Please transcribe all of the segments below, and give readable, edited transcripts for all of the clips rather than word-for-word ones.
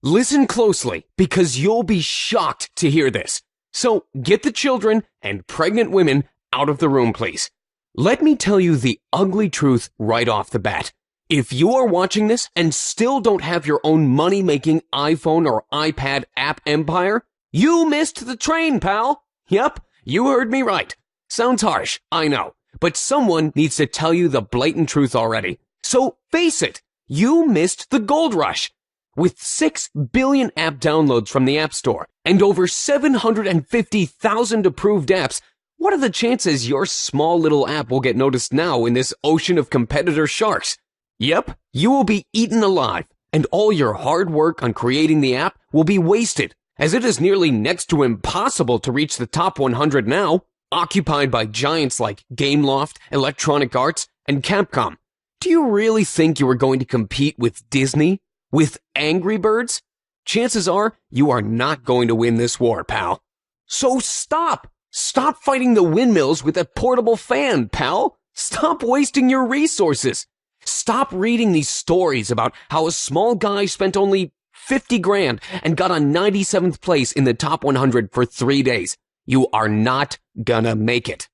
Listen closely, because you'll be shocked to hear this. So get the children and pregnant women out of the room, please. Let me tell you the ugly truth right off the bat. If you are watching this and still don't have your own money-making iPhone or iPad app empire, you missed the train, pal. Yep, you heard me right. Sounds harsh, I know, but someone needs to tell you the blatant truth already. So face it, you missed the gold rush. With 6 billion app downloads from the App Store and over 750,000 approved apps, what are the chances your small little app will get noticed now in this ocean of competitor sharks? Yep, you will be eaten alive, and all your hard work on creating the app will be wasted, as it is nearly next to impossible to reach the top 100 now, occupied by giants like Gameloft, Electronic Arts, and Capcom. Do you really think you are going to compete with Disney? With Angry Birds? Chances are you are not going to win this war, pal. So stop! Stop fighting the windmills with a portable fan, pal! Stop wasting your resources! Stop reading these stories about how a small guy spent only 50 grand and got on 97th place in the top 100 for 3 days. You are not gonna make it.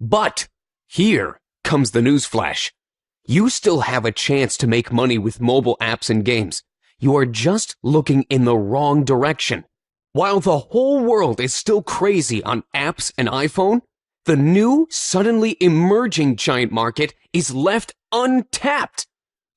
But here comes the newsflash. You still have a chance to make money with mobile apps and games. You are just looking in the wrong direction. While the whole world is still crazy on apps and iPhone, the new, suddenly emerging giant market is left untapped.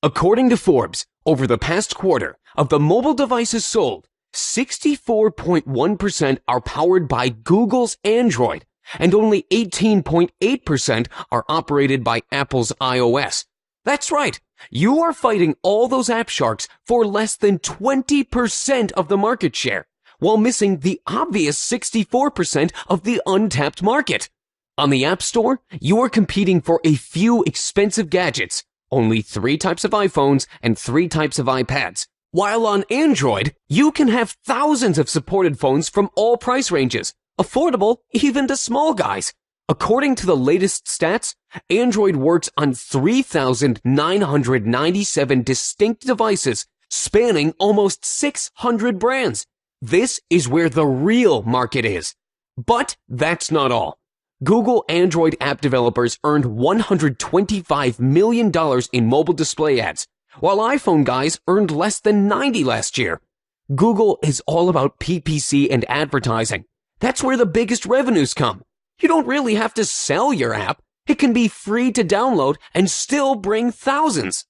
According to Forbes, over the past quarter, of the mobile devices sold, 64.1% are powered by Google's Android, and only 18.8% are operated by Apple's iOS. That's right, you are fighting all those app sharks for less than 20% of the market share, while missing the obvious 64% of the untapped market. On the App Store, you are competing for a few expensive gadgets, only 3 types of iPhones and 3 types of iPads. While on Android, you can have thousands of supported phones from all price ranges, affordable even to small guys. According to the latest stats, Android works on 3,997 distinct devices, spanning almost 600 brands. This is where the real market is. But that's not all. Google Android app developers earned $125 million in mobile display ads, while iPhone guys earned less than 90 last year. Google is all about PPC and advertising. That's where the biggest revenues come. You don't really have to sell your app. It can be free to download and still bring thousands.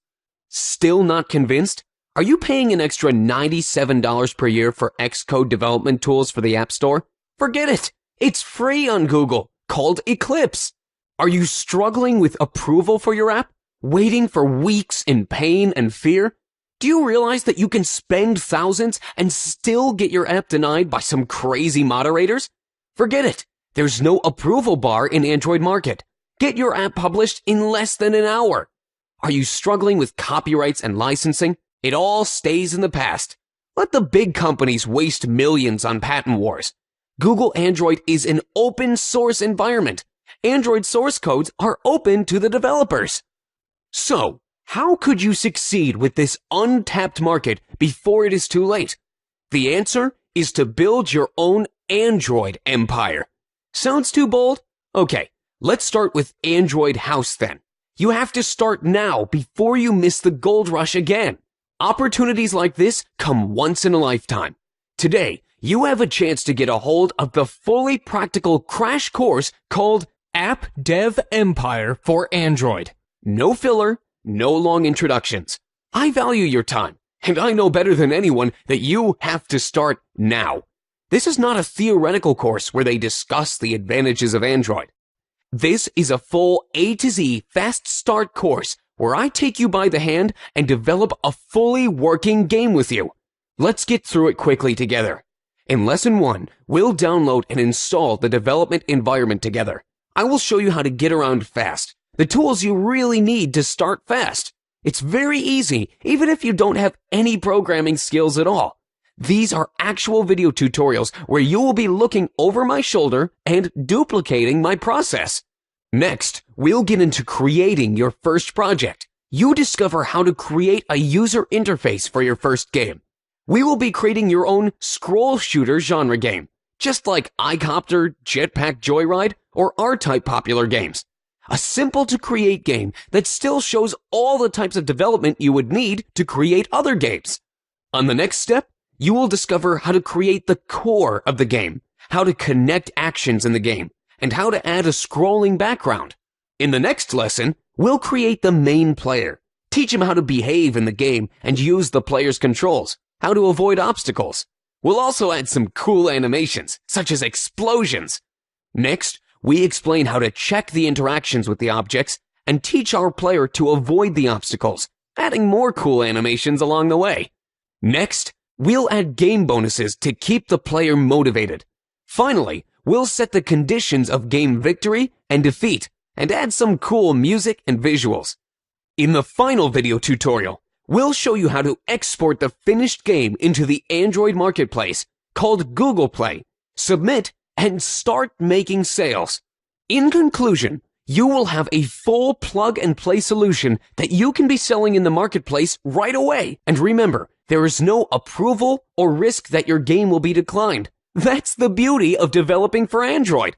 Still not convinced? Are you paying an extra $97 per year for Xcode development tools for the App Store? Forget it. It's free on Google, called Eclipse. Are you struggling with approval for your app? Waiting for weeks in pain and fear? Do you realize that you can spend thousands and still get your app denied by some crazy moderators? Forget it. There's no approval bar in Android market. Get your app published in less than an hour. Are you struggling with copyrights and licensing? It all stays in the past. Let the big companies waste millions on patent wars. Google Android is an open source environment. Android source codes are open to the developers. So, how could you succeed with this untapped market before it is too late? The answer is to build your own Android empire. Sounds too bold? Okay, let's start with Android House then. You have to start now before you miss the gold rush again. Opportunities like this come once in a lifetime. Today, you have a chance to get a hold of the fully practical crash course called App Dev Empire for Android. No filler, no long introductions. I value your time, and I know better than anyone that you have to start now. This is not a theoretical course where they discuss the advantages of Android. This is a full A to Z fast start course where I take you by the hand and develop a fully working game with you. Let's get through it quickly together. In Lesson 1, we'll download and install the development environment together. I will show you how to get around fast, the tools you really need to start fast. It's very easy, even if you don't have any programming skills at all. These are actual video tutorials where you will be looking over my shoulder and duplicating my process. Next, we'll get into creating your first project. You discover how to create a user interface for your first game. We will be creating your own scroll shooter genre game, just like iCopter, Jetpack Joyride, or R-Type popular games. A simple-to-create game that still shows all the types of development you would need to create other games. On the next step, you will discover how to create the core of the game, how to connect actions in the game, and how to add a scrolling background. In the next lesson, we'll create the main player, teach him how to behave in the game and use the player's controls, how to avoid obstacles. We'll also add some cool animations, such as explosions. Next, we explain how to check the interactions with the objects and teach our player to avoid the obstacles, adding more cool animations along the way. Next, we'll add game bonuses to keep the player motivated. Finally, we'll set the conditions of game victory and defeat and add some cool music and visuals. In the final video tutorial, we'll show you how to export the finished game into the Android marketplace called Google Play, submit, and start making sales. In conclusion, you will have a full plug-and-play solution that you can be selling in the marketplace right away. And remember, there is no approval or risk that your game will be declined. That's the beauty of developing for Android.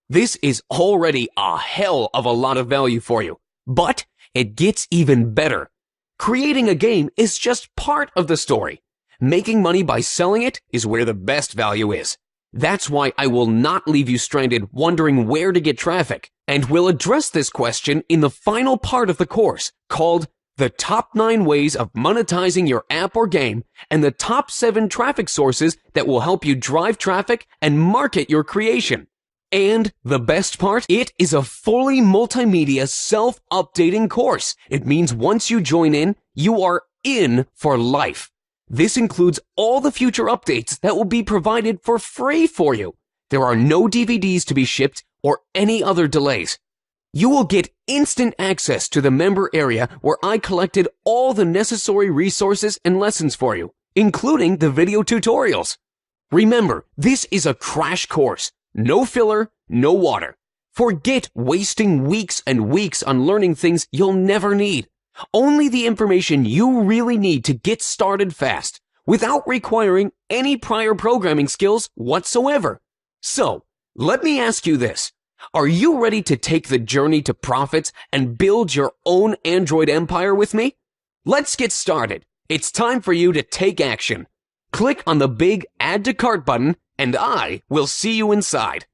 This is already a hell of a lot of value for you, but it gets even better. Creating a game is just part of the story. Making money by selling it is where the best value is. That's why I will not leave you stranded wondering where to get traffic, and we'll address this question in the final part of the course called The Top 9 Ways of Monetizing Your App or Game and the Top 7 Traffic Sources that will help you drive traffic and market your creation. And the best part, it is a fully multimedia self-updating course. It means once you join in, you are in for life. This includes all the future updates that will be provided for free for you. There are no DVDs to be shipped or any other delays. You will get instant access to the member area where I collected all the necessary resources and lessons for you, including the video tutorials. Remember, this is a crash course. No filler, no water. Forget wasting weeks and weeks on learning things you'll never need. Only the information you really need to get started fast, without requiring any prior programming skills whatsoever. So, let me ask you this. Are you ready to take the journey to profits and build your own Android empire with me? Let's get started. It's time for you to take action. Click on the big Add to Cart button, and I will see you inside.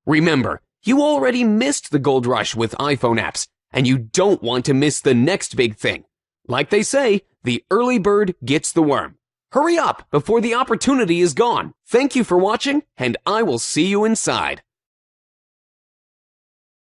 Remember, you already missed the gold rush with iPhone apps, and you don't want to miss the next big thing. Like they say, the early bird gets the worm. Hurry up before the opportunity is gone. Thank you for watching, and I will see you inside.